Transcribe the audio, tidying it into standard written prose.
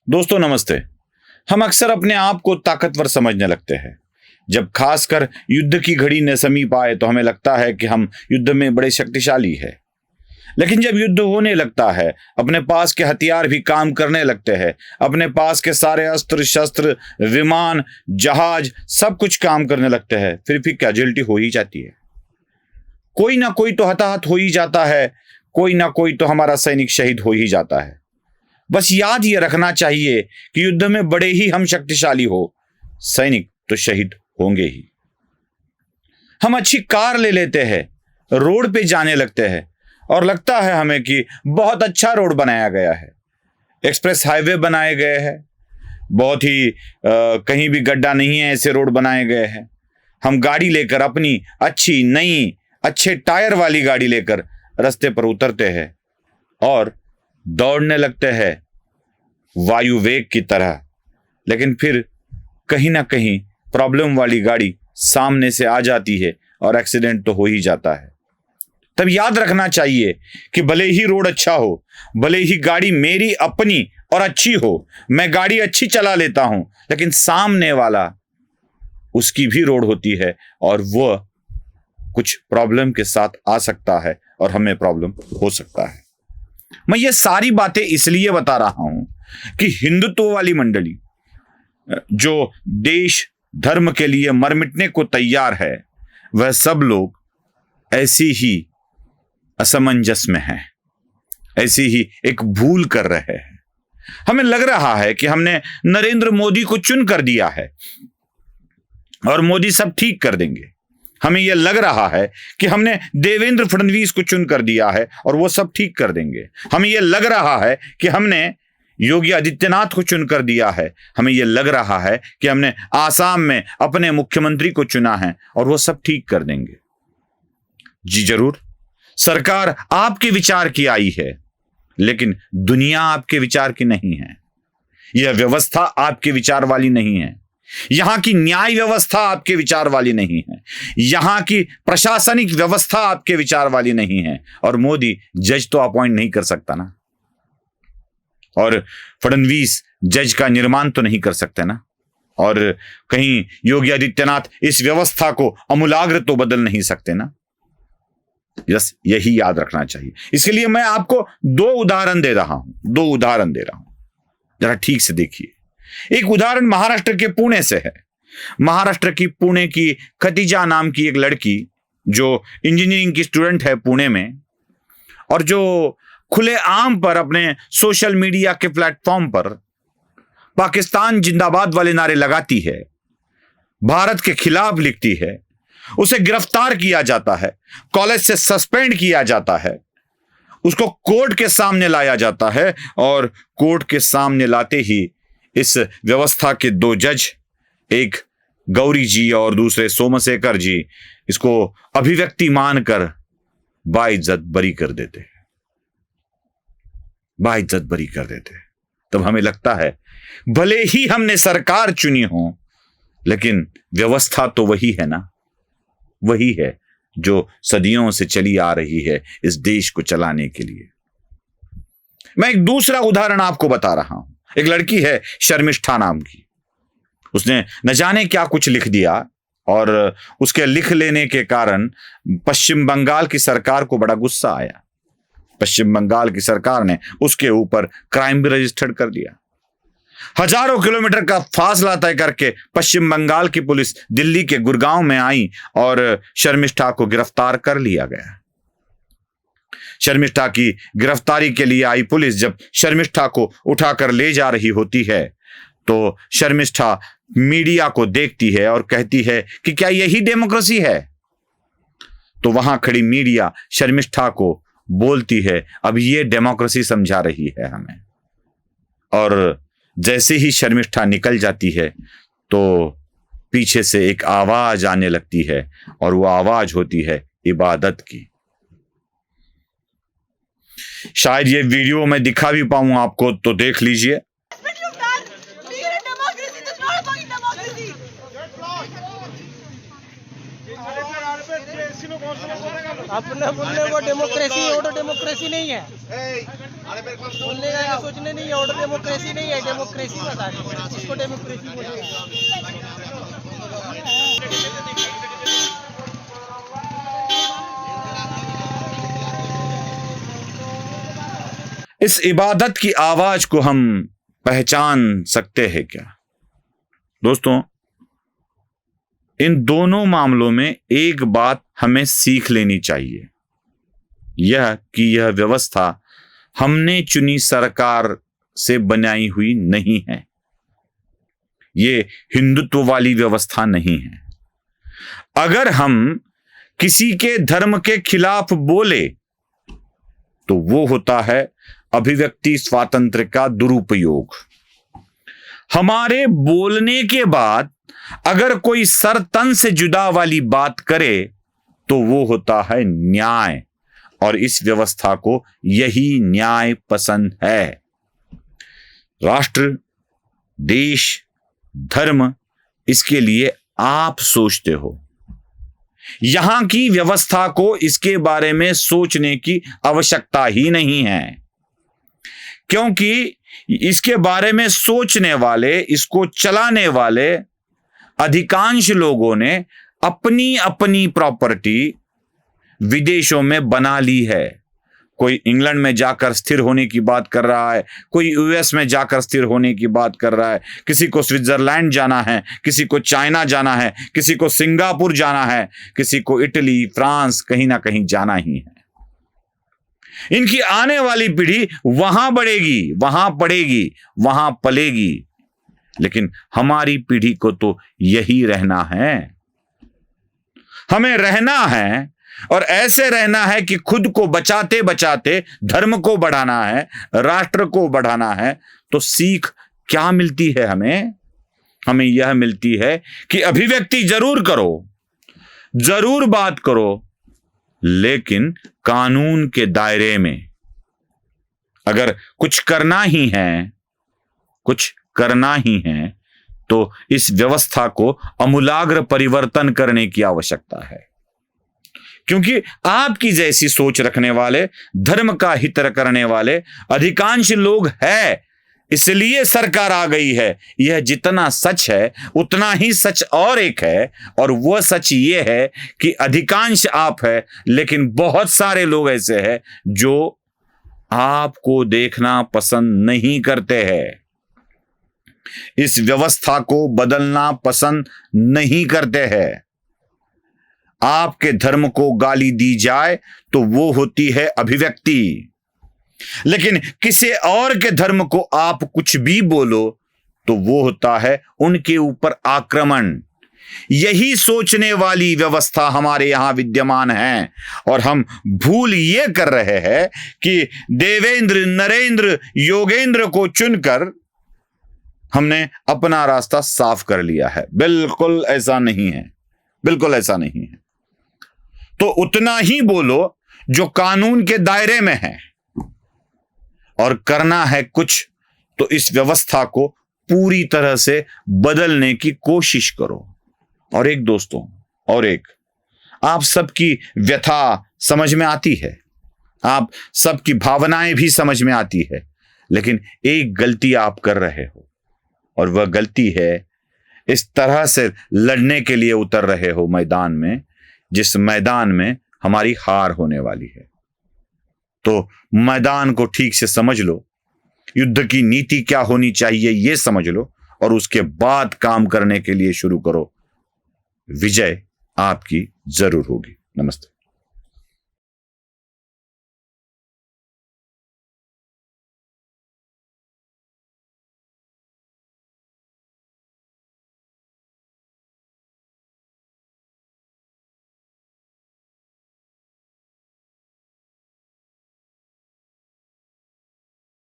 दोस्तों नमस्ते। हम अक्सर अपने आप को ताकतवर समझने लगते हैं। जब खासकर युद्ध की घड़ी न समीप आए तो हमें लगता है कि हम युद्ध में बड़े शक्तिशाली हैं। लेकिन जब युद्ध होने लगता है, अपने पास के हथियार भी काम करने लगते हैं, अपने पास के सारे अस्त्र शस्त्र, विमान, जहाज सब कुछ काम करने लगते हैं, फिर भी कैजुअलिटी हो ही जाती है। कोई ना कोई तो हताहत हो ही जाता है, कोई ना कोई तो हमारा सैनिक शहीद हो ही जाता है। बस याद ये रखना चाहिए कि युद्ध में बड़े ही हम शक्तिशाली हो, सैनिक तो शहीद होंगे ही। हम अच्छी कार ले लेते हैं, रोड पे जाने लगते हैं और लगता है हमें कि बहुत अच्छा रोड बनाया गया है, एक्सप्रेस हाईवे बनाए गए हैं, बहुत ही कहीं भी गड्ढा नहीं है ऐसे रोड बनाए गए हैं। हम गाड़ी लेकर, अपनी अच्छी नई अच्छे टायर वाली गाड़ी लेकर रास्ते पर उतरते हैं और दौड़ने लगते हैं वायु वेग की तरह। लेकिन फिर कहीं ना कहीं प्रॉब्लम वाली गाड़ी सामने से आ जाती है और एक्सीडेंट तो हो ही जाता है। तब याद रखना चाहिए कि भले ही रोड अच्छा हो, भले ही गाड़ी मेरी अपनी और अच्छी हो, मैं गाड़ी अच्छी चला लेता हूं, लेकिन सामने वाला उसकी भी रोड होती है और वह कुछ प्रॉब्लम के साथ आ सकता है और हमें प्रॉब्लम हो सकता है। मैं ये सारी बातें इसलिए बता रहा हूं कि हिंदुत्व वाली मंडली जो देश धर्म के लिए मर मिटने को तैयार है, वह सब लोग ऐसी ही असमंजस में हैं, ऐसी ही एक भूल कर रहे हैं। हमें लग रहा है कि हमने नरेंद्र मोदी को चुन कर दिया है और मोदी सब ठीक कर देंगे। हमें यह लग रहा है कि हमने देवेंद्र फडणवीस को चुन कर दिया है और वो सब ठीक कर देंगे। हमें यह लग रहा है कि हमने योगी आदित्यनाथ को चुन कर दिया है। हमें यह लग रहा है कि हमने आसाम में अपने मुख्यमंत्री को चुना है और वो सब ठीक कर देंगे। जी जरूर, सरकार आपके विचार की आई है, लेकिन दुनिया आपके विचार की नहीं है। यह व्यवस्था आपके विचार वाली नहीं है। यहां की न्याय व्यवस्था आपके विचार वाली नहीं है। यहां की प्रशासनिक व्यवस्था आपके विचार वाली नहीं है। और मोदी जज तो अपॉइंट नहीं कर सकता ना, और फडणवीस जज का निर्माण तो नहीं कर सकते ना, और कहीं योगी आदित्यनाथ इस व्यवस्था को अमूलाग्र तो बदल नहीं सकते ना। बस यही याद रखना चाहिए। इसलिए मैं आपको दो उदाहरण दे रहा हूं, जरा ठीक से देखिए। एक उदाहरण महाराष्ट्र के पुणे से है। महाराष्ट्र की पुणे की खतीजा नाम की एक लड़की जो इंजीनियरिंग की स्टूडेंट है पुणे में, और जो खुलेआम पर अपने सोशल मीडिया के प्लेटफॉर्म पर पाकिस्तान जिंदाबाद वाले नारे लगाती है, भारत के खिलाफ लिखती है, उसे गिरफ्तार किया जाता है, कॉलेज से सस्पेंड किया जाता है, उसको कोर्ट के सामने लाया जाता है और कोर्ट के सामने लाते ही इस व्यवस्था के दो जज, एक गौरी जी और दूसरे सोमशेखर जी, इसको अभिव्यक्ति मानकर बाइज्जत बरी कर देते हैं। तब हमें लगता है भले ही हमने सरकार चुनी हो, लेकिन व्यवस्था तो वही है ना, वही है जो सदियों से चली आ रही है इस देश को चलाने के लिए। मैं एक दूसरा उदाहरण आपको बता रहा हूं। एक लड़की है शर्मिष्ठा नाम की, उसने न जाने क्या कुछ लिख दिया और उसके लिख लेने के कारण पश्चिम बंगाल की सरकार को बड़ा गुस्सा आया। पश्चिम बंगाल की सरकार ने उसके ऊपर क्राइम भी रजिस्टर्ड कर दिया। हजारों किलोमीटर का फासला तय करके पश्चिम बंगाल की पुलिस दिल्ली के गुड़गांव में आई और शर्मिष्ठा को गिरफ्तार कर लिया गया। शर्मिष्ठा की गिरफ्तारी के लिए आई पुलिस जब शर्मिष्ठा को उठाकर ले जा रही होती है तो शर्मिष्ठा मीडिया को देखती है और कहती है कि क्या यही डेमोक्रेसी है? तो वहां खड़ी मीडिया शर्मिष्ठा को बोलती है, अब ये डेमोक्रेसी समझा रही है हमें। और जैसे ही शर्मिष्ठा निकल जाती है तो पीछे से एक आवाज आने लगती है और वो आवाज होती है इबादत की। शायद ये वीडियो मैं दिखा भी पाऊं आपको, तो देख लीजिए। अपने बोलने वो डेमोक्रेसी है, ऑर्डर डेमोक्रेसी नहीं है। बोलने का या सोचने नहीं है, ऑर्डर डेमोक्रेसी नहीं है, डेमोक्रेसी बता दो इसको, डेमोक्रेसी बोलेगा। इस इबादत की आवाज को हम पहचान सकते हैं क्या? दोस्तों, इन दोनों मामलों में एक बात हमें सीख लेनी चाहिए, यह कि यह व्यवस्था हमने चुनी सरकार से बनाई हुई नहीं है। ये हिंदुत्व वाली व्यवस्था नहीं है। अगर हम किसी के धर्म के खिलाफ बोले तो वो होता है अभिव्यक्ति स्वातंत्र्य का दुरुपयोग। हमारे बोलने के बाद अगर कोई सर तन से जुदा वाली बात करे तो वो होता है न्याय, और इस व्यवस्था को यही न्याय पसंद है। राष्ट्र, देश, धर्म, इसके लिए आप सोचते हो। यहां की व्यवस्था को इसके बारे में सोचने की आवश्यकता ही नहीं है, क्योंकि इसके बारे में सोचने वाले, इसको चलाने वाले अधिकांश लोगों ने अपनी अपनी प्रॉपर्टी विदेशों में बना ली है। कोई इंग्लैंड में जाकर स्थिर होने की बात कर रहा है, कोई यूएस में जाकर स्थिर होने की बात कर रहा है, किसी को स्विट्जरलैंड जाना है, किसी को चाइना जाना है, किसी को सिंगापुर जाना है, किसी को इटली, फ्रांस, कहीं ना कहीं जाना ही है। इनकी आने वाली पीढ़ी वहां बढ़ेगी, वहां पढ़ेगी, वहां पलेगी, लेकिन हमारी पीढ़ी को तो यही रहना है। हमें रहना है, और ऐसे रहना है कि खुद को बचाते बचाते धर्म को बढ़ाना है, राष्ट्र को बढ़ाना है। तो सीख क्या मिलती है हमें? हमें यह मिलती है कि अभिव्यक्ति जरूर करो, जरूर बात करो, लेकिन कानून के दायरे में। अगर कुछ करना ही है, कुछ करना ही है, तो इस व्यवस्था को आमूलाग्र परिवर्तन करने की आवश्यकता है। क्योंकि आपकी जैसी सोच रखने वाले, धर्म का हित करने वाले अधिकांश लोग हैं, इसलिए सरकार आ गई है। यह जितना सच है उतना ही सच और एक है, और वह सच ये है कि अधिकांश आप है, लेकिन बहुत सारे लोग ऐसे हैं जो आपको देखना पसंद नहीं करते हैं, इस व्यवस्था को बदलना पसंद नहीं करते हैं। आपके धर्म को गाली दी जाए तो वो होती है अभिव्यक्ति, लेकिन किसी और के धर्म को आप कुछ भी बोलो तो वो होता है उनके ऊपर आक्रमण। यही सोचने वाली व्यवस्था हमारे यहां विद्यमान है, और हम भूल ये कर रहे हैं कि देवेंद्र, नरेंद्र, योगेंद्र को चुनकर हमने अपना रास्ता साफ कर लिया है। बिल्कुल ऐसा नहीं है, बिल्कुल ऐसा नहीं है। तो उतना ही बोलो जो कानून के दायरे में है, और करना है कुछ तो इस व्यवस्था को पूरी तरह से बदलने की कोशिश करो। और एक दोस्तों, और एक, आप सबकी व्यथा समझ में आती है, आप सबकी भावनाएं भी समझ में आती है, लेकिन एक गलती आप कर रहे हो, और वह गलती है इस तरह से लड़ने के लिए उतर रहे हो मैदान में, जिस मैदान में हमारी हार होने वाली है। तो मैदान को ठीक से समझ लो, युद्ध की नीति क्या होनी चाहिए यह समझ लो, और उसके बाद काम करने के लिए शुरू करो। विजय आपकी जरूर होगी। नमस्ते।